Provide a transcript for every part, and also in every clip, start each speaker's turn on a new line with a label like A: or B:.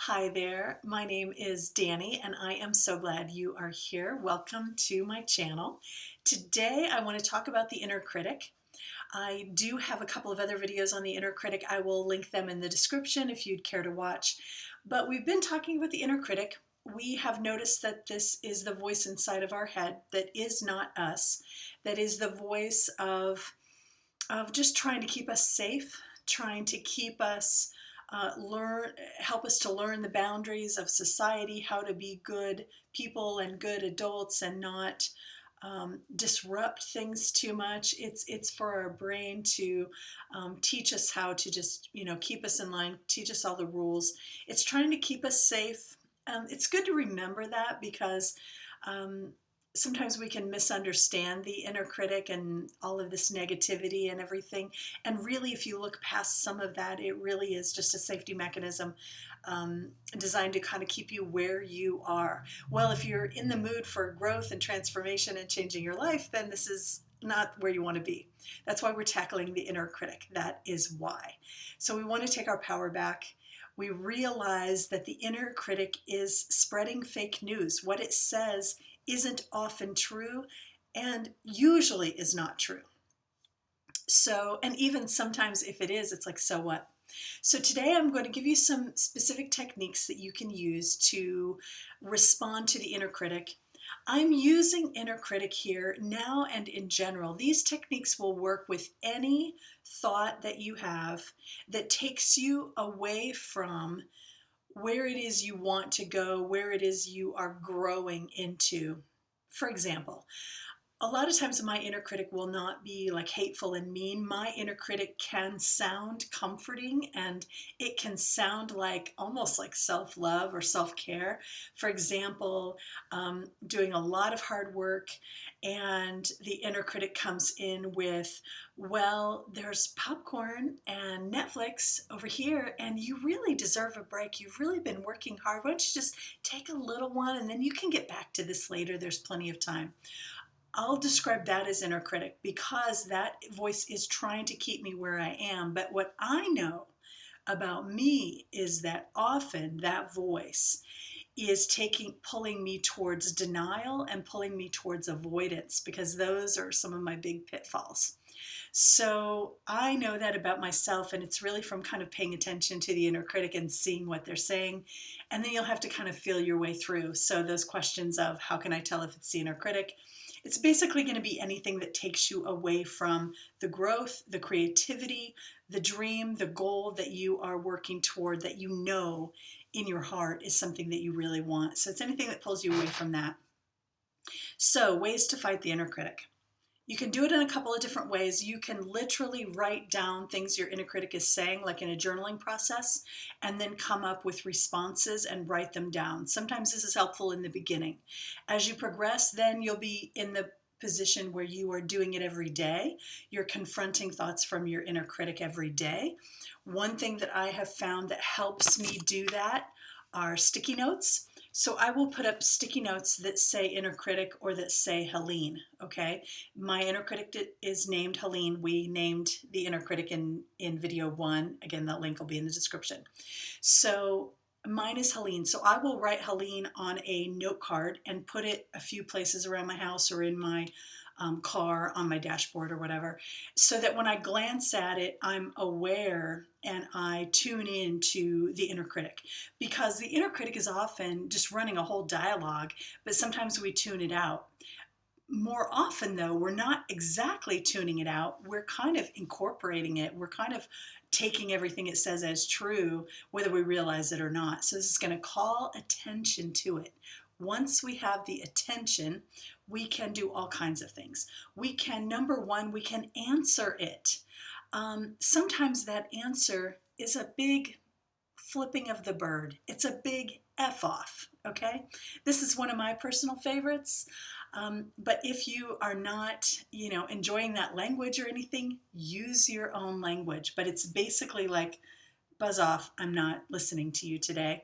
A: Hi there, my name is Danny and I am so glad you are here. Welcome to my channel. Today I want to talk about the inner critic. I do have a couple of other videos on the inner critic. I will link them in the description if you'd care to watch. But we've been talking about the inner critic. We have noticed that this is the voice inside of our head that is not us, that is the voice of just trying to keep us safe, trying to keep us help us to learn the boundaries of society, how to be good people and good adults and not disrupt things too much. It's for our brain to teach us how to just, keep us in line, teach us all the rules. It's trying to keep us safe. It's good to remember that because um, sometimes we can misunderstand the inner critic and all of this negativity and everything. And really, if you look past some of that, it really is just a safety mechanism designed to kind of keep you where you are. Well, if you're in the mood for growth and transformation and changing your life, then this is not where you want to be. That's why we're tackling the inner critic. That is why. So we want to take our power back. We realize that the inner critic is spreading fake news. What it says isn't often true and usually is not true. So, and even sometimes if it is, it's like, so what? So today I'm going to give you some specific techniques that you can use to respond to the inner critic. I'm using inner critic here now and in general. These techniques will work with any thought that you have that takes you away from where it is you want to go, where it is you are growing into. For example, a lot of times my inner critic will not be like hateful and mean. My inner critic can sound comforting and it can sound like almost like self-love or self-care. For example, doing a lot of hard work and the inner critic comes in with, well, there's popcorn and Netflix over here and you really deserve a break. You've really been working hard. Why don't you just take a little one and then you can get back to this later. There's plenty of time. I'll describe that as inner critic because that voice is trying to keep me where I am. But what I know about me is that often that voice is pulling me towards denial and pulling me towards avoidance because those are some of my big pitfalls. So I know that about myself, and it's really from kind of paying attention to the inner critic and seeing what they're saying. And then you'll have to kind of feel your way through. So those questions of how can I tell if it's the inner critic? It's basically going to be anything that takes you away from the growth, the creativity, the dream, the goal that you are working toward that you know in your heart is something that you really want. So it's anything that pulls you away from that. So ways to fight the inner critic. You can do it in a couple of different ways. You can literally write down things your inner critic is saying, like in a journaling process, and then come up with responses and write them down. Sometimes this is helpful in the beginning. As you progress, then you'll be in the position where you are doing it every day. You're confronting thoughts from your inner critic every day. One thing that I have found that helps me do that are sticky notes. So I will put up sticky notes that say inner critic or that say Helene, okay? My inner critic is named Helene. We named the inner critic in video 1. Again, that link will be in the description. So mine is Helene. So I will write Helene on a note card and put it a few places around my house or in my car, on my dashboard or whatever, so that when I glance at it, I'm aware and I tune in to the inner critic. Because the inner critic is often just running a whole dialogue, but sometimes we tune it out. More often, though, we're not exactly tuning it out. We're kind of incorporating it. We're kind of taking everything it says as true, whether we realize it or not. So this is going to call attention to it. Once we have the attention, we can do all kinds of things. We can, number one, we can answer it. Sometimes that answer is a big flipping of the bird. It's a big F off, okay? This is one of my personal favorites. But if you are not, enjoying that language or anything, use your own language. But it's basically like, buzz off, I'm not listening to you today.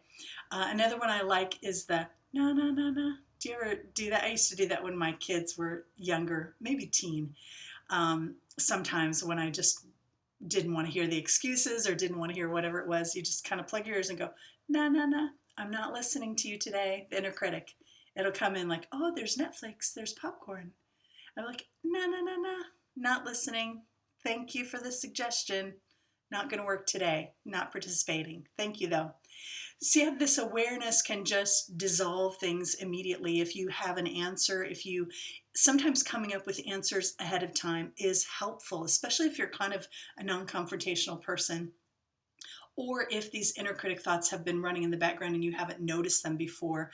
A: Another one I like is the no, no, no, no. Do you ever do that? I used to do that when my kids were younger, maybe teen. Sometimes when I just didn't want to hear the excuses or didn't want to hear whatever it was, you just kind of plug your ears and go, nah, nah, nah, I'm not listening to you today, the inner critic. It'll come in like, oh, there's Netflix, there's popcorn. I'm like, nah, nah, nah, nah, not listening. Thank you for the suggestion. Not going to work today, not participating. Thank you, though. See how this awareness can just dissolve things immediately if you have an answer, if you sometimes coming up with answers ahead of time is helpful, especially if you're kind of a non-confrontational person, or if these inner critic thoughts have been running in the background and you haven't noticed them before.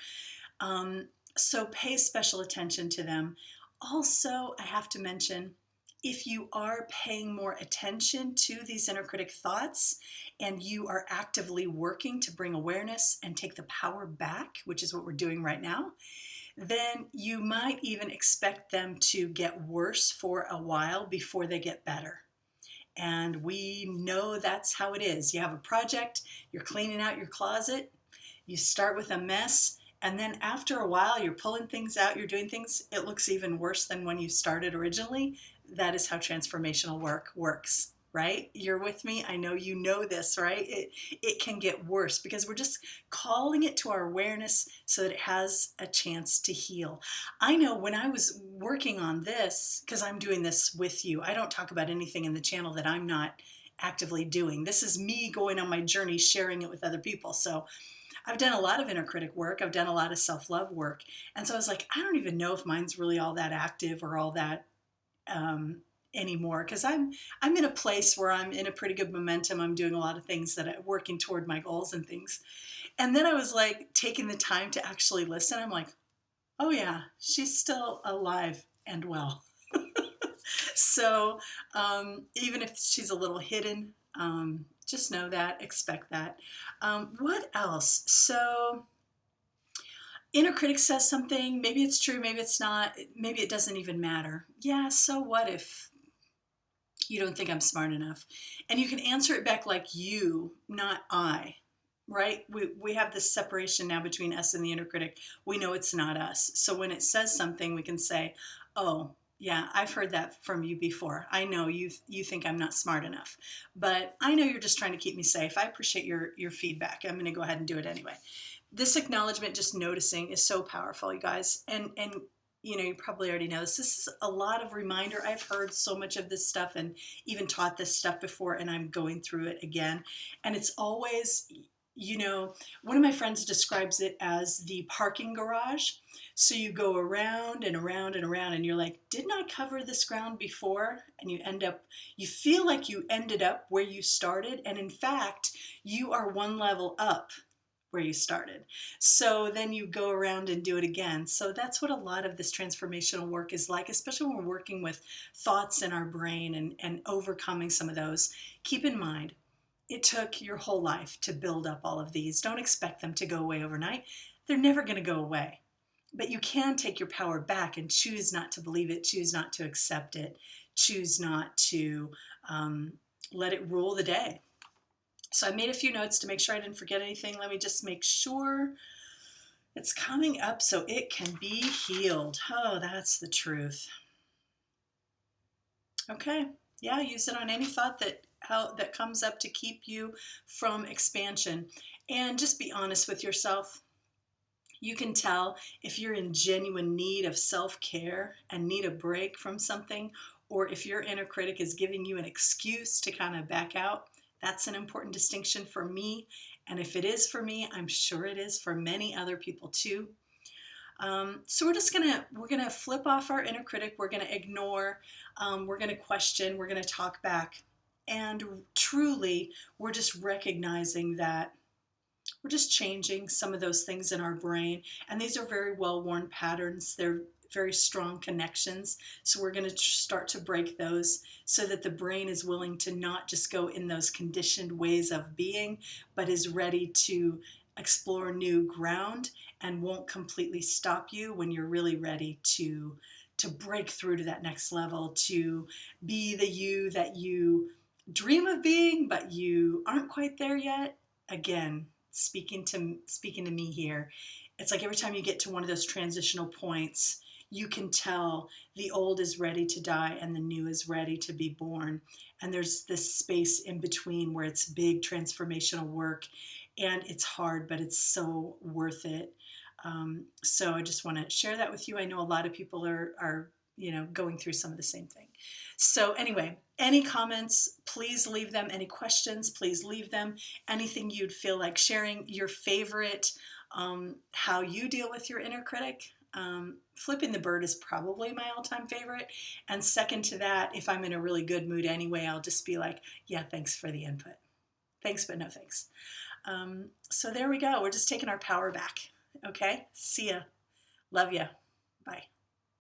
A: So pay special attention to them. Also, I have to mention, if you are paying more attention to these inner critic thoughts and you are actively working to bring awareness and take the power back, which is what we're doing right now, then you might even expect them to get worse for a while before they get better. And we know that's how it is. You have a project, you're cleaning out your closet, you start with a mess, and then after a while, you're pulling things out, you're doing things, it looks even worse than when you started originally. That is how transformational work works, right? You're with me? I know you know this, right? It can get worse because we're just calling it to our awareness so that it has a chance to heal. I know when I was working on this, because I'm doing this with you, I don't talk about anything in the channel that I'm not actively doing. This is me going on my journey, sharing it with other people. So I've done a lot of inner critic work. I've done a lot of self-love work. And so I was like, I don't even know if mine's really all that active or all that anymore, because I'm in a place where I'm in a pretty good momentum. I'm doing a lot of things that I'm working toward my goals and things. And then I was like taking the time to actually listen. I'm like, oh yeah, she's still alive and well. So even if she's a little hidden, just know that, expect that. What else? So inner critic says something, maybe it's true, maybe it's not, maybe it doesn't even matter. Yeah, so what if you don't think I'm smart enough? And you can answer it back like you, not I, right? We have this separation now between us and the inner critic. We know it's not us. So when it says something, we can say, oh, yeah, I've heard that from you before. I know you think I'm not smart enough, but I know you're just trying to keep me safe. I appreciate your feedback. I'm going to go ahead and do it anyway. This acknowledgement, just noticing, is so powerful, you guys. And you know, you probably already know this. This is a lot of reminder. I've heard so much of this stuff and even taught this stuff before, and I'm going through it again. And it's always, you know, one of my friends describes it as the parking garage. So you go around and around and around, and you're like, didn't I cover this ground before? And you end up, you feel like you ended up where you started. And in fact, you are one level up where you started. So then you go around and do it again. So that's what a lot of this transformational work is like, especially when we're working with thoughts in our brain and overcoming some of those. Keep in mind, it took your whole life to build up all of these. Don't expect them to go away overnight. They're never going to go away. But you can take your power back and choose not to believe it, choose not to accept it, choose not to let it rule the day. So I made a few notes to make sure I didn't forget anything. Let me just make sure it's coming up so it can be healed. Oh, that's the truth. Okay. Yeah, use it on any thought that comes up to keep you from expansion. And just be honest with yourself. You can tell if you're in genuine need of self-care and need a break from something, or if your inner critic is giving you an excuse to kind of back out. That's an important distinction for me. And if it is for me, I'm sure it is for many other people too. So we're gonna flip off our inner critic. We're gonna ignore, we're gonna question, we're gonna talk back. And truly, we're just recognizing that we're just changing some of those things in our brain. And these are very well-worn patterns. They're very strong connections. So we're going to start to break those so that the brain is willing to not just go in those conditioned ways of being, but is ready to explore new ground and won't completely stop you when you're really ready to break through to that next level, to be the you that you dream of being, but you aren't quite there yet. Again, speaking to me here, it's like every time you get to one of those transitional points, you can tell the old is ready to die and the new is ready to be born. And there's this space in between where it's big transformational work. and it's hard, but it's so worth it. So I just want to share that with you. I know a lot of people are going through some of the same thing. So anyway, any comments, please leave them. Any questions, please leave them. Anything you'd feel like sharing, your favorite, how you deal with your inner critic. Flipping the bird is probably my all-time favorite. And second to that, if I'm in a really good mood anyway, I'll just be like, yeah, thanks for the input. Thanks, but no thanks. So there we go. We're just taking our power back. Okay? See ya. Love ya. Bye.